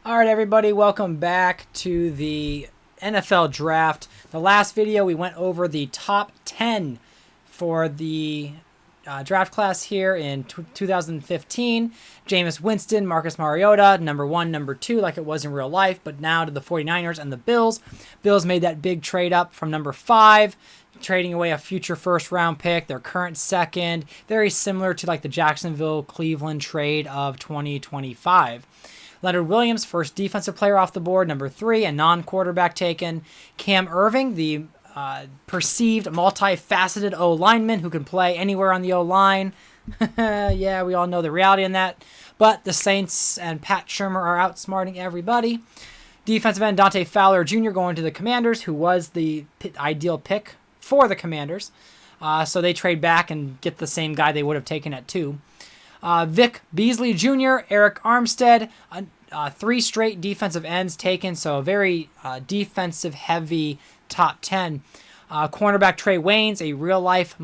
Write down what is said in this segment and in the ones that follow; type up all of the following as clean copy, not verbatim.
All right, everybody, welcome back to the NFL Draft. The last video, we went over the top 10 for the draft class here in 2015. Jameis Winston, Marcus Mariota, number 1, number 2, like it was in real life, but now to the 49ers and the Bills. Bills made that big trade up from number 5, trading away a future first-round pick, their current second, very similar to like the Jacksonville-Cleveland trade of 2025. Leonard Williams, first defensive player off the board, number 3, and non-quarterback taken. Cam Erving, the perceived multifaceted O-lineman who can play anywhere on the O-line. Yeah, we all know the reality in that. But the Saints and Pat Shurmur are outsmarting everybody. Defensive end Dante Fowler Jr. going to the Commanders, who was the ideal pick for the Commanders. So they trade back and get the same guy they would have taken at 2. Vic Beasley Jr., Eric Armstead, 3 straight defensive ends taken, so a very defensive-heavy top 10. Cornerback Trey Waynes, a real-life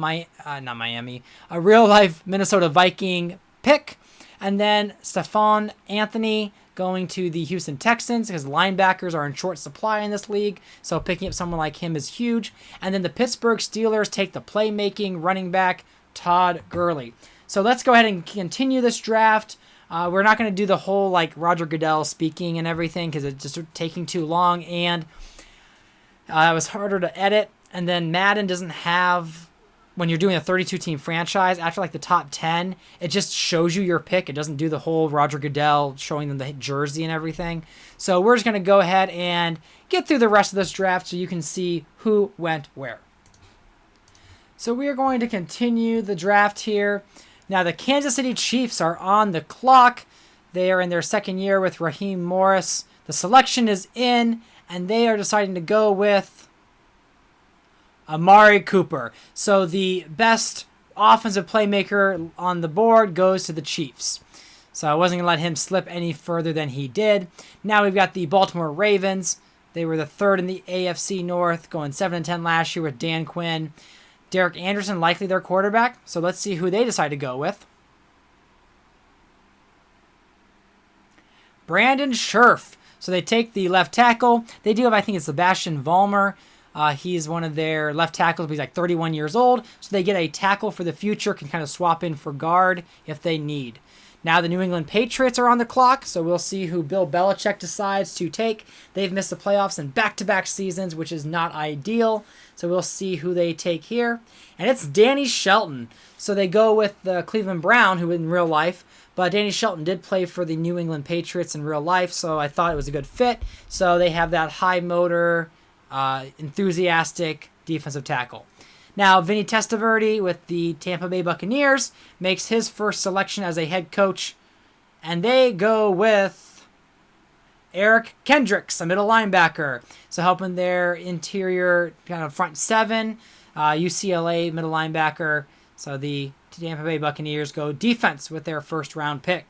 Minnesota Viking pick. And then Stephon Anthony going to the Houston Texans because linebackers are in short supply in this league, so picking up someone like him is huge. And then the Pittsburgh Steelers take the playmaking running back Todd Gurley. So let's go ahead and continue this draft. We're not going to do the whole like Roger Goodell speaking and everything because it's just taking too long, and it was harder to edit. And then Madden doesn't have, when you're doing a 32-team franchise, after like the top 10, it just shows you your pick. It doesn't do the whole Roger Goodell showing them the jersey and everything. So we're just going to go ahead and get through the rest of this draft so you can see who went where. So we are going to continue the draft here. Now, the Kansas City Chiefs are on the clock. They are in their second year with Raheem Morris. The selection is in, and they are deciding to go with Amari Cooper. So the best offensive playmaker on the board goes to the Chiefs. So I wasn't going to let him slip any further than he did. Now we've got the Baltimore Ravens. They were the 3rd in the AFC North, going 7-10 last year with Dan Quinn. Derek Anderson, likely their quarterback. So let's see who they decide to go with. Brandon Scherff. So they take the left tackle. They do have, I think it's Sebastian Vollmer. He's one of their left tackles, but he's like 31 years old. So they get a tackle for the future, can kind of swap in for guard if they need. Now the New England Patriots are on the clock, so we'll see who Bill Belichick decides to take. They've missed the playoffs in back-to-back seasons, which is not ideal. So we'll see who they take here. And it's Danny Shelton. So they go with the Cleveland Brown, who in real life, but Danny Shelton did play for the New England Patriots in real life, so I thought it was a good fit. So they have that high-motor, enthusiastic defensive tackle. Now, Vinny Testaverde with the Tampa Bay Buccaneers makes his first selection as a head coach, and they go with Eric Kendricks, a middle linebacker. So helping their interior kind of front 7, UCLA middle linebacker. So the Tampa Bay Buccaneers go defense with their first-round pick.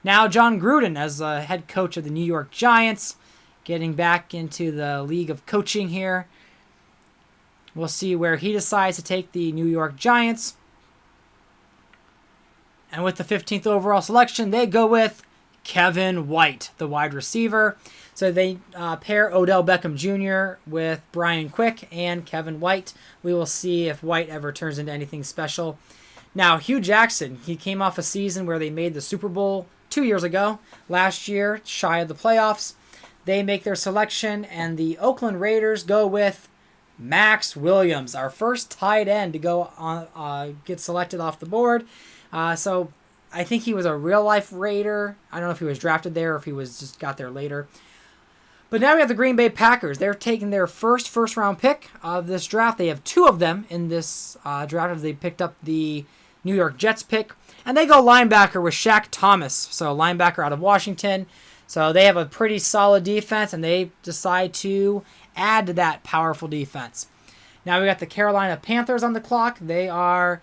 Now, John Gruden as the head coach of the New York Giants, getting back into the league of coaching here. We'll see where he decides to take the New York Giants. And with the 15th overall selection, they go with Kevin White, the wide receiver. So they pair Odell Beckham Jr. with Brian Quick and Kevin White. We will see if White ever turns into anything special. Now, Hugh Jackson, he came off a season where they made the Super Bowl 2 years ago. Last year, shy of the playoffs. They make their selection, and the Oakland Raiders go with Max Williams, our first tight end to go on, get selected off the board. So I think he was a real-life Raider. I don't know if he was drafted there or if he was just got there later. But now we have the Green Bay Packers. They're taking their first-round pick of this draft. They have 2 of them in this draft. They picked up the New York Jets pick. And they go linebacker with Shaq Thomas, so linebacker out of Washington. So they have a pretty solid defense, and they decide to add to that powerful defense. Now we got the Carolina Panthers on the clock. They are,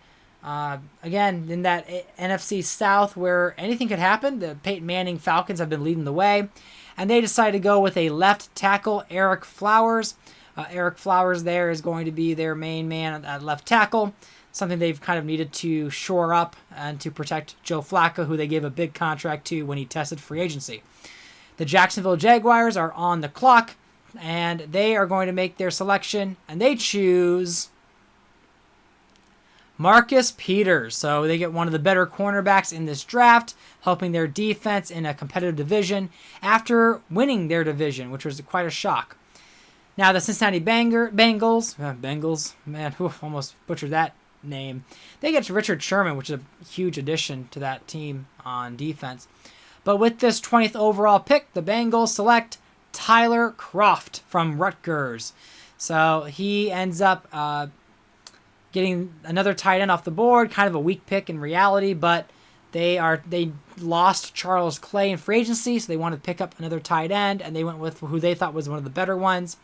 again, in that NFC South where anything could happen. The Peyton Manning Falcons have been leading the way. And they decide to go with a left tackle, Eric Flowers. Eric Flowers there is going to be their main man at left tackle. Something they've kind of needed to shore up and to protect Joe Flacco, who they gave a big contract to when he tested free agency. The Jacksonville Jaguars are on the clock, and they are going to make their selection, and they choose Marcus Peters. So they get one of the better cornerbacks in this draft, helping their defense in a competitive division after winning their division, which was quite a shock. Now the Cincinnati Bengals, man, almost butchered that name. They get Richard Sherman, which is a huge addition to that team on defense. But with this 20th overall pick, the Bengals select Tyler Kroft from Rutgers. So he ends up getting another tight end off the board, kind of a weak pick in reality, but they lost Charles Clay in free agency, so they wanted to pick up another tight end, and they went with who they thought was one of the better ones.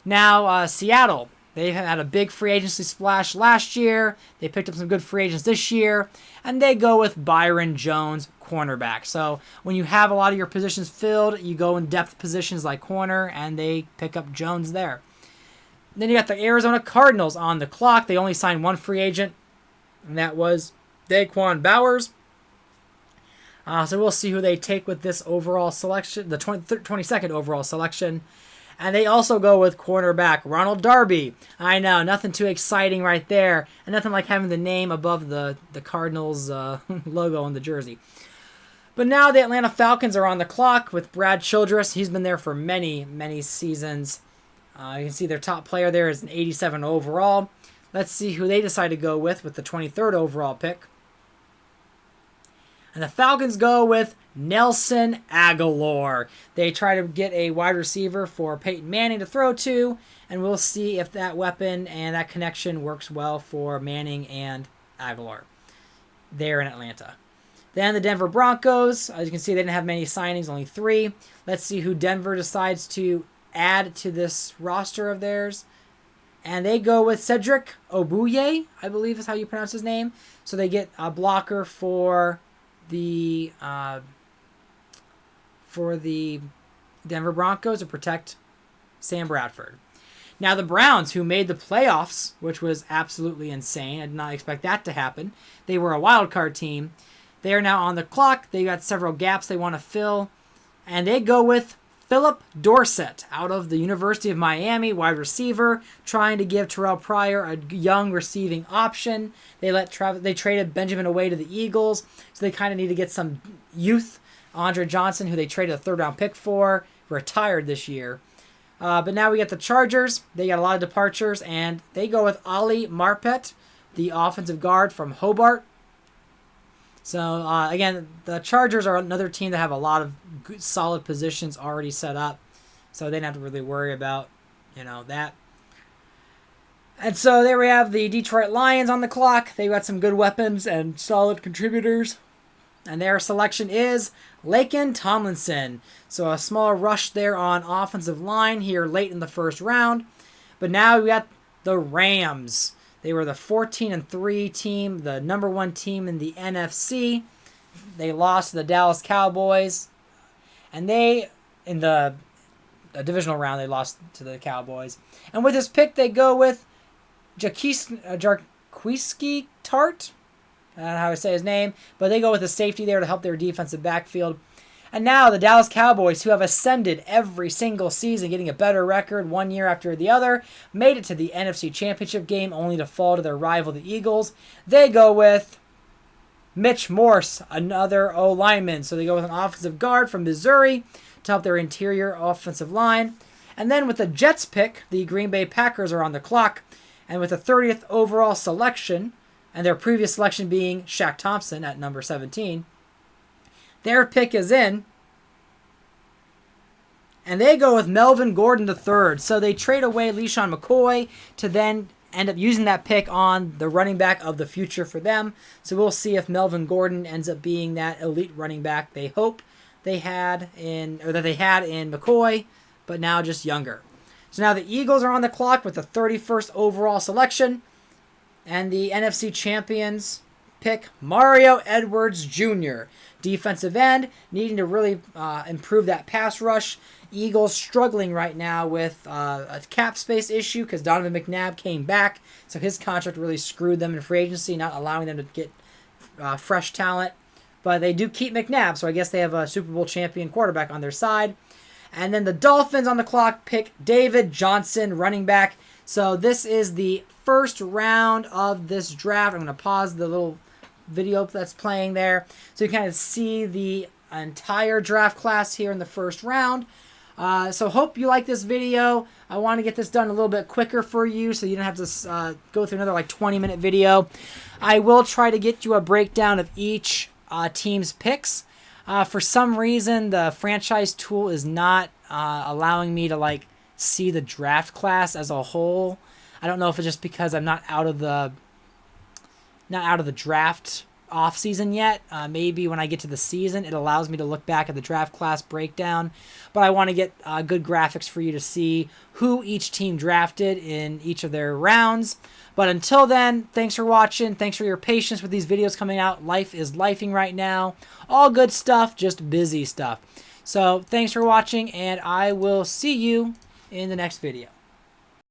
Now, Seattle, they had a big free agency splash last year. They picked up some good free agents this year, and they go with Byron Jones, cornerback. So when you have a lot of your positions filled, you go in depth positions like corner, and they pick up Jones there. Then you got the Arizona Cardinals on the clock. They only signed one free agent, and that was Daquan Bowers. So we'll see who they take with this overall selection, the 22nd overall selection. And they also go with cornerback Ronald Darby. I know, nothing too exciting right there, and nothing like having the name above the Cardinals logo on the jersey. But now the Atlanta Falcons are on the clock with Brad Childress. He's been there for many, many seasons. You can see their top player there is an 87 overall. Let's see who they decide to go with the 23rd overall pick. And the Falcons go with Nelson Aguilar. They try to get a wide receiver for Peyton Manning to throw to, and we'll see if that weapon and that connection works well for Manning and Aguilar there in Atlanta. Then the Denver Broncos, as you can see, they didn't have many signings, only 3. Let's see who Denver decides to add to this roster of theirs. And they go with Cedric Ogbuye, I believe is how you pronounce his name. So they get a blocker for the Denver Broncos to protect Sam Bradford. Now the Browns, who made the playoffs, which was absolutely insane. I did not expect that to happen. They were a wild card team. They are now on the clock. They got several gaps they want to fill. And they go with Philip Dorsett out of the University of Miami, wide receiver, trying to give Terrell Pryor a young receiving option. They traded Benjamin away to the Eagles, so they kind of need to get some youth. Andre Johnson, who they traded a 3rd-round pick for, retired this year. But now we get the Chargers. They got a lot of departures, and they go with Ali Marpet, the offensive guard from Hobart. So, again, the Chargers are another team that have a lot of good, solid positions already set up. So they don't have to really worry about, that. And so there we have the Detroit Lions on the clock. They've got some good weapons and solid contributors. And their selection is Laken Tomlinson. So a small rush there on offensive line here late in the first round. But now we got the Rams. They were the 14-3 team, the number 1 team in the NFC. They lost to the Dallas Cowboys. And in the divisional round, they lost to the Cowboys. And with this pick, they go with Jarquiski Tart. I don't know how to say his name. But they go with a safety there to help their defensive backfield. And now the Dallas Cowboys, who have ascended every single season, getting a better record one year after the other, made it to the NFC Championship game only to fall to their rival, the Eagles. They go with Mitch Morse, another O-lineman. So they go with an offensive guard from Missouri to help their interior offensive line. And then with the Jets pick, the Green Bay Packers are on the clock. And with the 30th overall selection, and their previous selection being Shaq Thompson at number 17, their pick is in, and they go with Melvin Gordon III. So they trade away LeSean McCoy to then end up using that pick on the running back of the future for them. So we'll see if Melvin Gordon ends up being that elite running back they hope they had in McCoy, but now just younger. So now the Eagles are on the clock with the 31st overall selection, and the NFC champions pick Mario Edwards Jr., defensive end, needing to really improve that pass rush. Eagles struggling right now with a cap space issue because Donovan McNabb came back, so his contract really screwed them in free agency, not allowing them to get fresh talent but they do keep McNabb, so I guess they have a Super Bowl champion quarterback on their side. And then the Dolphins on the clock pick David Johnson, running back. So this is the first round of this draft. I'm going to pause the little video that's playing there so you kind of see the entire draft class here in the first round. So hope you like this video. I want to get this done a little bit quicker for you so you don't have to go through another like 20-minute video. I will try to get you a breakdown of each team's picks. For some reason, the franchise tool is not allowing me to like see the draft class as a whole. I don't know if it's just because I'm not out of the draft off season yet. Maybe when I get to the season, it allows me to look back at the draft class breakdown. But I want to get good graphics for you to see who each team drafted in each of their rounds. But until then, thanks for watching. Thanks for your patience with these videos coming out. Life is lifing right now. All good stuff, just busy stuff. So thanks for watching, and I will see you in the next video.